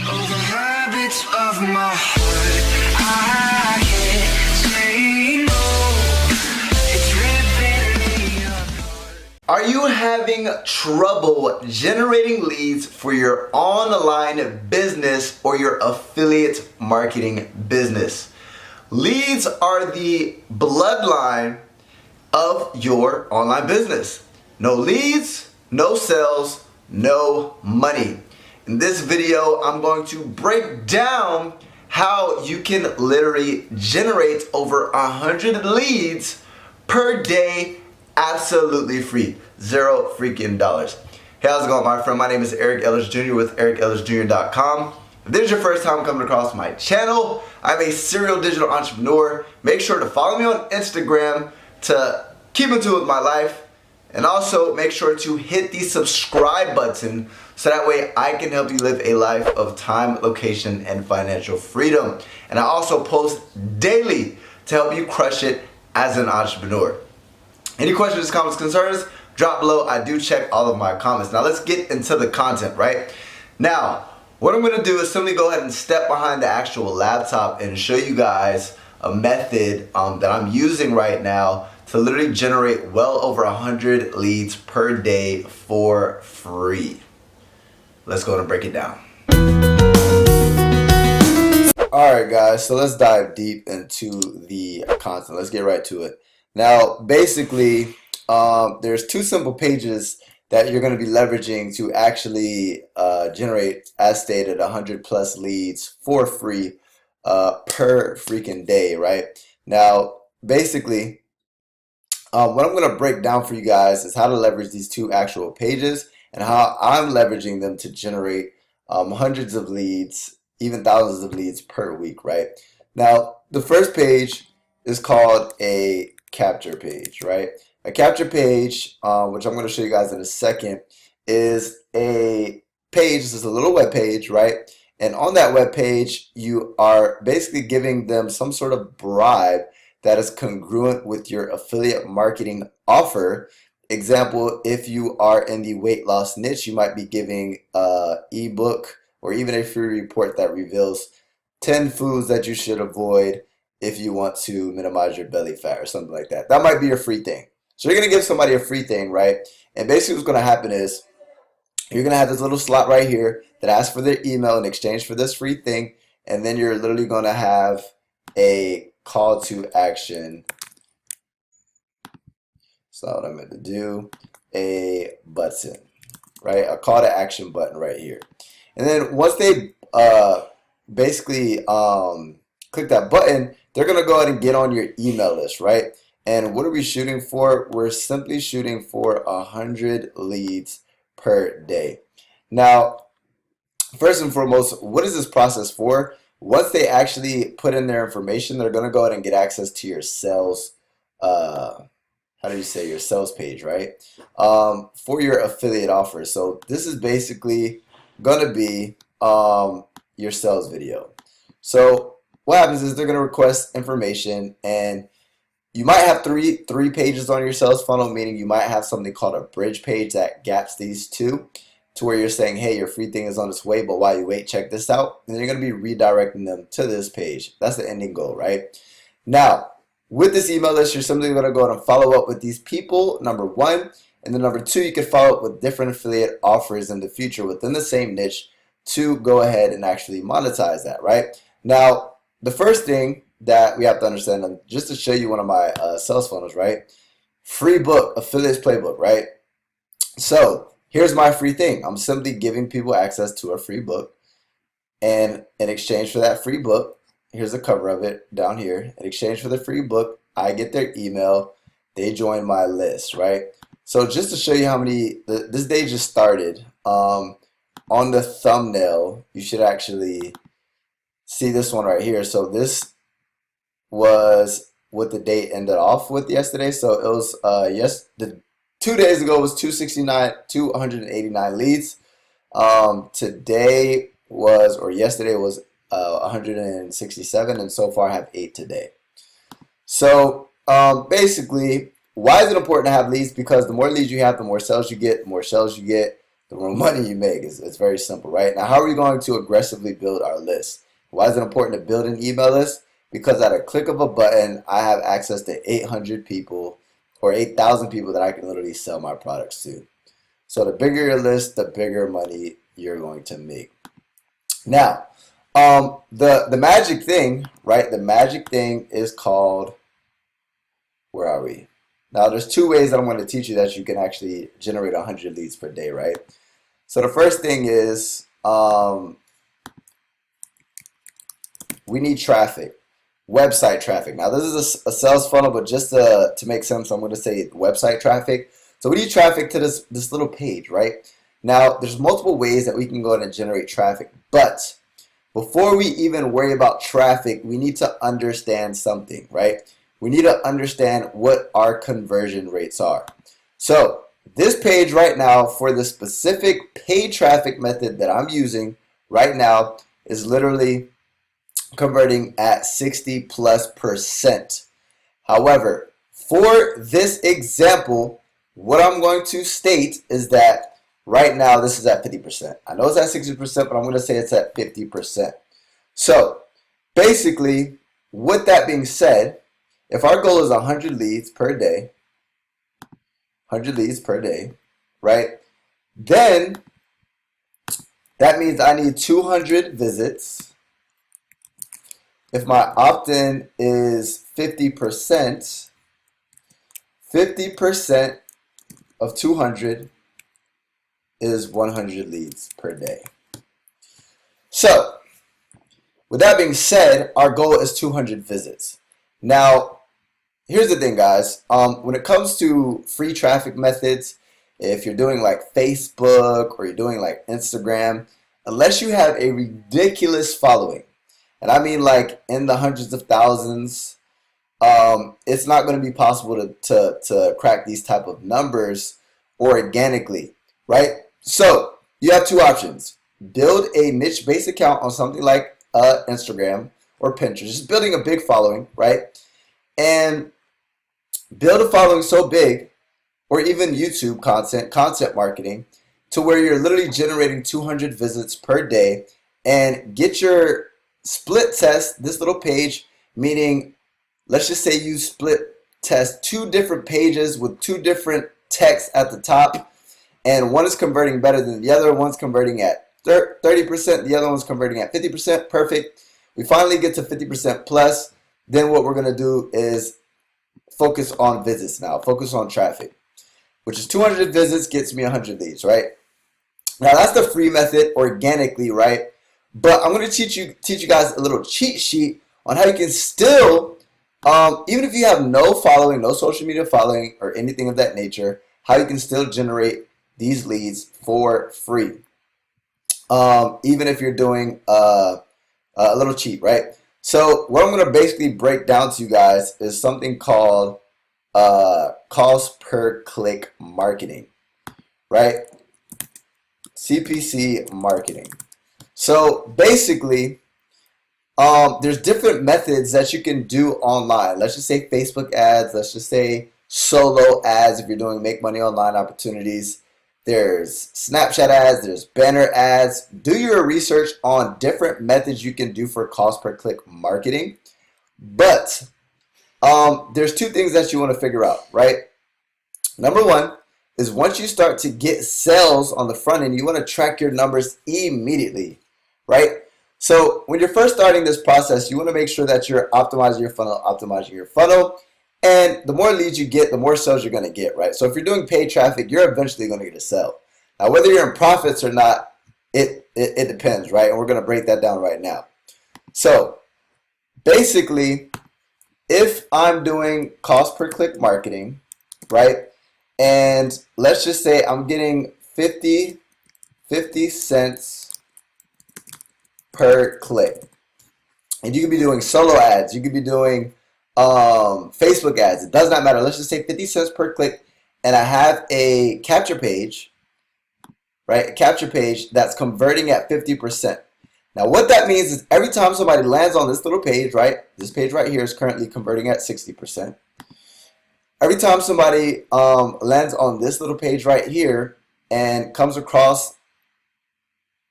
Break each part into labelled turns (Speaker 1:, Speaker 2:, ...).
Speaker 1: Oh, the habits of my heart, I can't say no. It's ripping me apart.
Speaker 2: Are you having trouble generating leads for your online business or your affiliate marketing business? Leads are the bloodline of your online business. No leads, no sales, no money. In this video, I'm going to break down how you can literally generate over 100 leads per day absolutely free. Zero freaking dollars. Hey, how's it going, my friend? My name is Eric Ellis Jr. with ericellisjr.com. If this is your first time coming across my channel, I'm a serial digital entrepreneur. Make sure to follow me on Instagram to keep in tune with my life. And also make sure to hit the subscribe button so that way I can help you live a life of time, location, and financial freedom. And I also post daily to help you crush it as an entrepreneur. Any questions, comments, concerns, drop below. I do check all of my comments. Now let's get into the content, right? Now, what I'm gonna do is simply go ahead and step behind the actual laptop and show you guys a method that I'm using right now to literally generate well over 100 leads per day for free. Let's go ahead and break it down. Alright guys, so let's dive deep into the content. Let's get right to it. Now, basically, there's two simple pages that you're going to be leveraging to actually generate, as stated, 100 plus leads for free per freaking day, right? Now, basically, what I'm going to break down for you guys is how to leverage these two actual pages and how I'm leveraging them to generate hundreds of leads, even thousands of leads per week, right? Now, the first page is called a capture page, right? A capture page, which I'm going to show you guys in a second, is a page. This is a little web page, right? And on that web page, you are basically giving them some sort of bribe that is congruent with your affiliate marketing offer. Example, if you are in the weight loss niche, you might be giving an ebook or even a free report that reveals 10 foods that you should avoid if you want to minimize your belly fat or something like that. That might be your free thing. So you're going to give somebody a free thing, right? And basically what's going to happen is you're going to have this little slot right here that asks for their email in exchange for this free thing. And then you're literally going to have a call to action. That's not what I meant to do. A button, right? A call to action button right here. And then once they basically click that button, they're going to go ahead and get on your email list, right? And what are we shooting for? We're simply shooting for 100 leads per day. Now, first and foremost, what is this process for? Once they actually put in their information, they're going to go ahead and get access to your sales, your sales page, right? For your affiliate offer. So this is basically going to be your sales video. So what happens is they're going to request information, and you might have three pages on your sales funnel, meaning you might have something called a bridge page that gaps these two to where you're saying, hey, your free thing is on its way, but while you wait, check this out. And then you're going to be redirecting them to this page. That's the ending goal, right? Now, with this email list, you're simply going to go ahead and follow up with these people, number one. And then number two, you can follow up with different affiliate offers in the future within the same niche to go ahead and actually monetize that, right? Now, the first thing that we have to understand, and just to show you one of my sales funnels, right? Free book, affiliates playbook, right? So here's my free thing. I'm simply giving people access to a free book, and in exchange for that free book, here's the cover of it down here. In exchange for the free book, I get their email, they join my list, right? So just to show you how many, this day just started. On the thumbnail, you should actually see this one right here. So this was what the date ended off with yesterday. So it was 2 days ago was 289 leads. Today was, or yesterday was 167, and so far I have 8 today. So basically, why is it important to have leads? Because the more leads you have, the more sales you get. The more sales you get, the more money you make. It's very simple, right? Now, how are we going to aggressively build our list? Why is it important to build an email list? Because at a click of a button, I have access to 800 people or 8,000 people that I can literally sell my products to. So the bigger your list, the bigger money you're going to make. Now, the magic thing, right? The magic thing is called, where are we? Now, there's two ways that I'm going to teach you that you can actually generate 100 leads per day, right? So the first thing is we need traffic, website traffic. Now, this is a sales funnel, but just to make sense, I'm going to say website traffic. So we need traffic to this little page, right? Now, there's multiple ways that we can go ahead and generate traffic, but before we even worry about traffic, we need to understand something, right? We need to understand what our conversion rates are. So this page right now for the specific paid traffic method that I'm using right now is literally converting at 60+%. However, for this example, what I'm going to state is that right now this is at 50%. I know it's at 60%, but I'm going to say it's at 50%. So basically, with that being said, if our goal is 100 leads per day, 100 leads per day, right? Then that means I need 200 visits. If my opt-in is 50%, 50% of 200 is 100 leads per day. So, with that being said, our goal is 200 visits. Now, here's the thing, guys. When it comes to free traffic methods, if you're doing like Facebook or you're doing like Instagram, unless you have a ridiculous following, and I mean like in the hundreds of thousands, it's not going to be possible to crack these type of numbers organically, right? So you have two options. Build a niche-based account on something like Instagram or Pinterest, just building a big following, right? And build a following so big, or even YouTube content marketing, to where you're literally generating 200 visits per day, and get your split test this little page, meaning let's just say you split test two different pages with two different texts at the top, and one is converting better than the other, one's converting at 30%, the other one's converting at 50%, perfect. We finally get to 50% plus, then what we're going to do is focus on visits now, focus on traffic, which is 200 visits gets me 100 leads, right? Now that's the free method organically, right? But I'm going to teach you guys a little cheat sheet on how you can still, even if you have no following, no social media following or anything of that nature, how you can still generate these leads for free. Even if you're doing a little cheat, right? So what I'm going to basically break down to you guys is something called cost per click marketing, right? CPC marketing. So basically, there's different methods that you can do online. Let's just say Facebook ads. Let's just say solo ads if you're doing make money online opportunities. There's Snapchat ads. There's banner ads. Do your research on different methods you can do for cost per click marketing. But there's two things that you want to figure out, right? Number one is once you start to get sales on the front end, you want to track your numbers immediately, right? So when you're first starting this process, you want to make sure that you're optimizing your funnel. And the more leads you get, the more sales you're going to get, right? So if you're doing paid traffic, you're eventually going to get a sale. Now, whether you're in profits or not, it depends, right? And we're going to break that down right now. So basically, if I'm doing cost per click marketing, right? And let's just say I'm getting 50 cents per click. And you could be doing solo ads. You could be doing Facebook ads. It does not matter. Let's just say 50 cents per click. And I have a capture page, right? A capture page that's converting at 50%. Now what that means is every time somebody lands on this little page, right? This page right here is currently converting at 60%. Every time somebody lands on this little page right here and comes across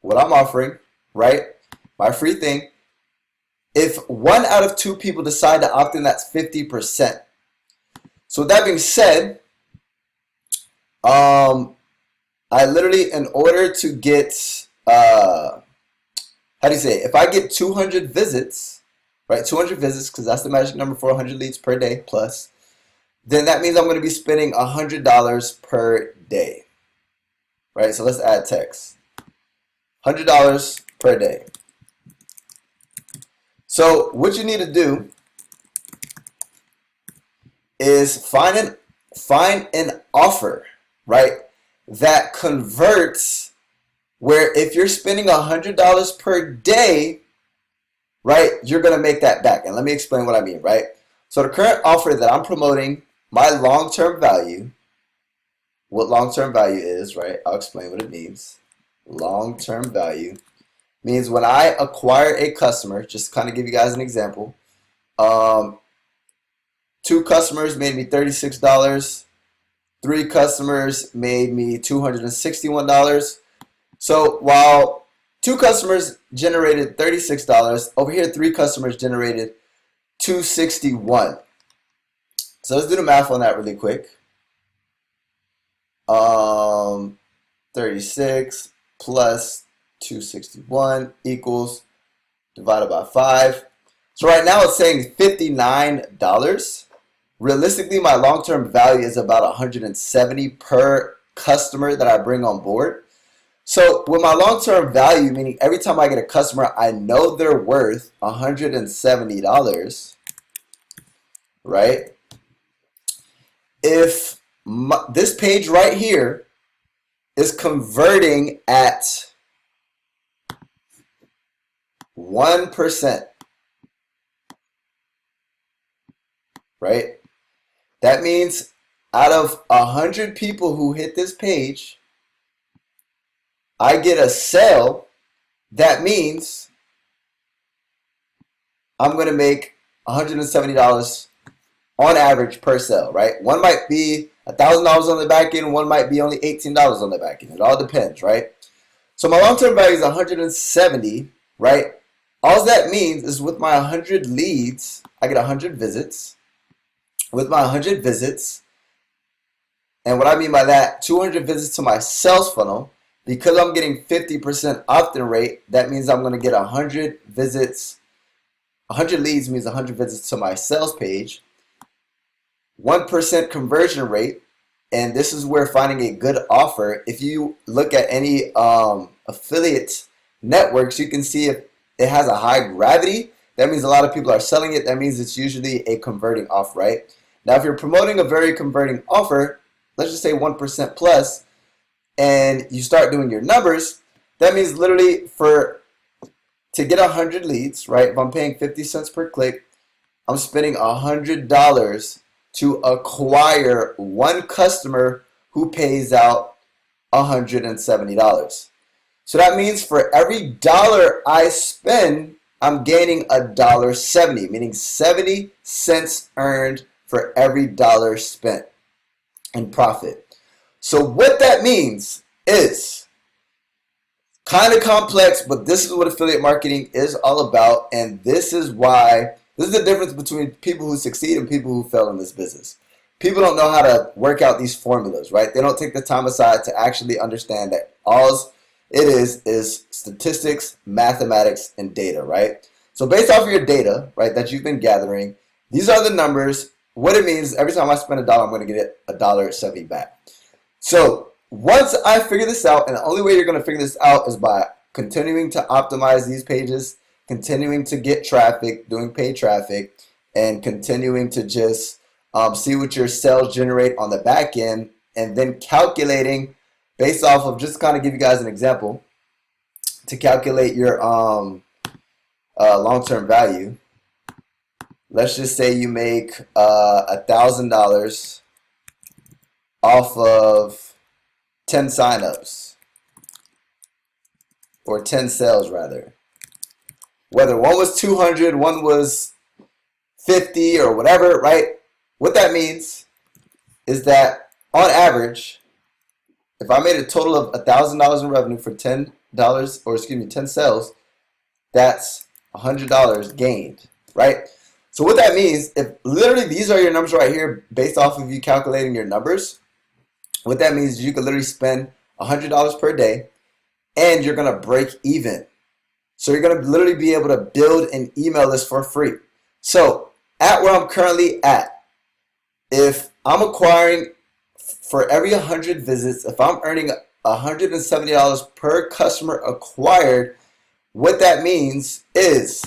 Speaker 2: what I'm offering, right? My free thing. If 1 out of 2 people decide to opt in, that's 50%. So with that being said, I literally, in order to get, how do you say it? If I get 200 visits, right? 200 visits, because that's the magic number for 100 leads per day plus, then that means I'm going to be spending $100 per day, right? So let's add text. $100 per day. So what you need to do is find an offer, right, that converts, where if you're spending $100 per day, right, you're going to make that back. And let me explain what I mean, right? So the current offer that I'm promoting, my long-term value, what long-term value is, right? I'll explain what it means. Long-term value means when I acquire a customer, just kind of give you guys an example, 2 customers made me $36, 3 customers made me $261. So while 2 customers generated $36, over here 3 customers generated $261. So let's do the math on that really quick. 36 plus 261 equals, divided by 5. So right now it's saying $59. Realistically, my long-term value is about $170 per customer that I bring on board. So with my long-term value, meaning every time I get a customer, I know they're worth $170, right? If this page right here is converting at 1%, right? That means out of 100 people who hit this page, I get a sale. That means I'm going to make $170 on average per sale, right? One might be $1,000 on the back end, one might be only $18 on the back end. It all depends, right? So my long-term value is 170, right? All that means is with my 100 leads, I get 100 visits. With my 100 visits, and what I mean by that, 200 visits to my sales funnel, because I'm getting 50% opt-in rate, that means I'm going to get 100 visits. 100 leads means 100 visits to my sales page. 1% conversion rate, and this is where finding a good offer, if you look at any affiliate networks, you can see if it has a high gravity, that means a lot of people are selling it. That means it's usually a converting offer, right? Now, if you're promoting a very converting offer, let's just say 1% plus, and you start doing your numbers, that means literally to get 100 leads, right? If I'm paying 50 cents per click, I'm spending $100 to acquire 1 customer who pays out $170. So that means for every dollar I spend, I'm gaining $1.70, meaning 70 cents earned for every dollar spent in profit. So what that means is kind of complex, but this is what affiliate marketing is all about, and this is the difference between people who succeed and people who fail in this business. People don't know how to work out these formulas, right? They don't take the time aside to actually understand that all it is statistics, mathematics, and data, right? So based off of your data, right, that you've been gathering, these are the numbers. What it means is every time I spend $1, I'm going to get $1.70 back. So once I figure this out, and the only way you're going to figure this out is by continuing to optimize these pages, continuing to get traffic, doing paid traffic, and continuing to just see what your sales generate on the back end, and then calculating based off of, just kind of give you guys an example, to calculate your long-term value. Let's just say you make $1,000 off of 10 signups, or 10 sales rather. Whether one was 200, one was 50 or whatever, right? What that means is that on average, if I made a total of $1,000 in revenue for $10, or excuse me, 10 sales, that's $100 gained, right? So what that means, if literally these are your numbers right here based off of you calculating your numbers, what that means is you could literally spend $100 per day and you're going to break even. So you're going to literally be able to build an email list for free. So at where I'm currently at, if I'm acquiring for every 100 visits, if I'm earning $170 per customer acquired, what that means is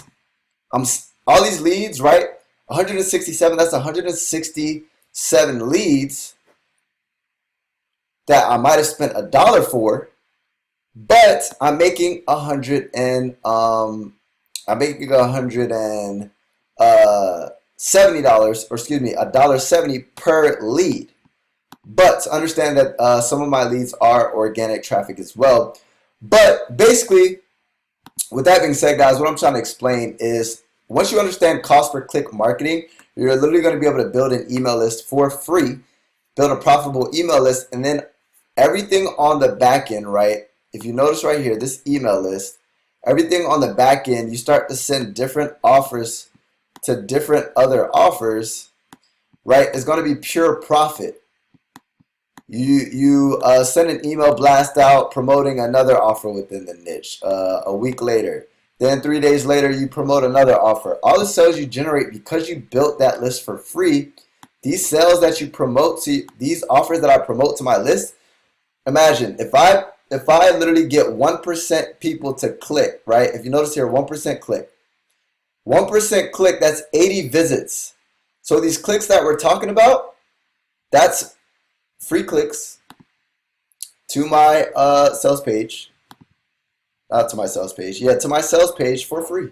Speaker 2: all these leads, right? 167, that's 167 leads that I might have spent $1 for, but I'm making $170, or excuse me, $1.70 per lead. But understand that some of my leads are organic traffic as well. But basically, with that being said, guys, what I'm trying to explain is once you understand cost per click marketing, you're literally going to be able to build an email list for free, build a profitable email list, and then everything on the back end, right? If you notice right here, this email list, everything on the back end, you start to send different offers to different other offers, right? It's going to be pure profit. You send an email blast out promoting another offer within the niche a week later. Then 3 days later, you promote another offer. All the sales you generate because you built that list for free, these sales that you promote to, these offers that I promote to my list, imagine if I literally get 1% people to click, right? If you notice here, 1% click. 1% click, that's 80 visits. So these clicks that we're talking about, that's free clicks to my sales page. Not to my sales page. Yeah, to my sales page for free.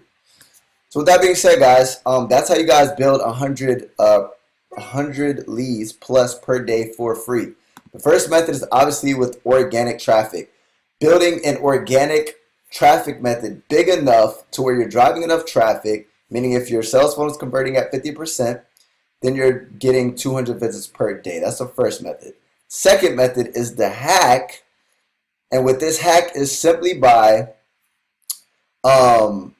Speaker 2: So with that being said, guys, that's how you guys build 100 leads plus per day for free. The first method is obviously with organic traffic. Building an organic traffic method big enough to where you're driving enough traffic, meaning if your sales funnel is converting at 50%, then you're getting 200 visits per day. That's the first method. Second method is the hack, and with this hack is simply by cost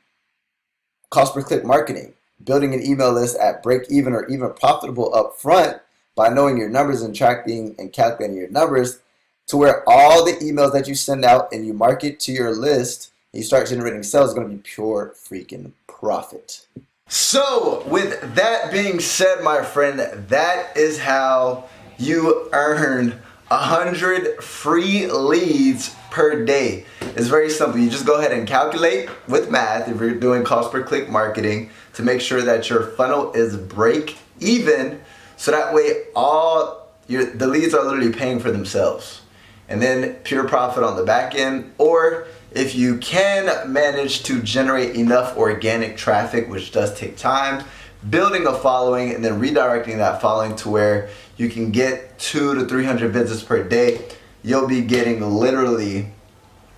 Speaker 2: per click marketing, building an email list at break even or even profitable up front by knowing your numbers and tracking and calculating your numbers to where all the emails that you send out and you market to your list and you start generating sales is going to be pure freaking profit. So with that being said, my friend, that is how you earn 100 free leads per day. It's very simple. You just go ahead and calculate with math if you're doing cost per click marketing to make sure that your funnel is break even, so that way the leads are literally paying for themselves. And then pure profit on the back end, or if you can manage to generate enough organic traffic, which does take time, building a following and then redirecting that following to where you can get 200 to 300 visits per day, you'll be getting literally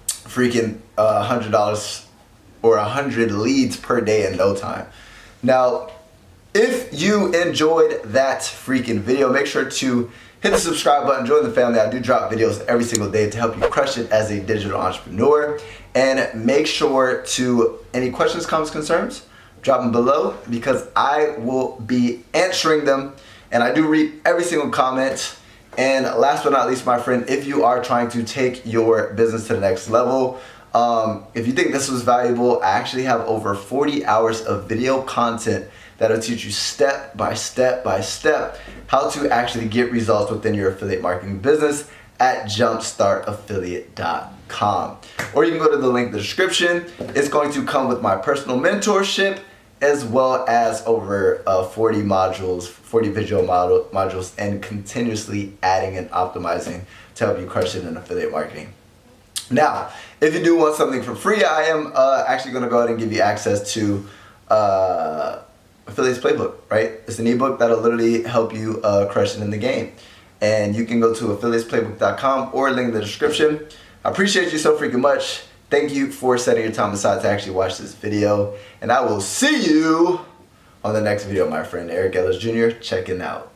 Speaker 2: freaking $100 or 100 leads per day in no time. Now, if you enjoyed that freaking video, make sure to hit the subscribe button, join the family. I do drop videos every single day to help you crush it as a digital entrepreneur. And make sure to, any questions, comments, concerns, drop them below because I will be answering them. And I do read every single comment. And last but not least, my friend, if you are trying to take your business to the next level, if you think this was valuable, I actually have over 40 hours of video content that'll teach you step by step by step how to actually get results within your affiliate marketing business at jumpstartaffiliate.com. Or you can go to the link in the description. It's going to come with my personal mentorship as well as over 40 modules, 40 visual modules, and continuously adding and optimizing to help you crush it in affiliate marketing. Now, if you do want something for free, I am actually going to go ahead and give you access to Affiliates Playbook, right? It's an ebook that'll literally help you crush it in the game. And you can go to affiliatesplaybook.com or link in the description. I appreciate you so freaking much. Thank you for setting your time aside to actually watch this video. And I will see you on the next video, my friend. Eric Ellis Jr. checking out.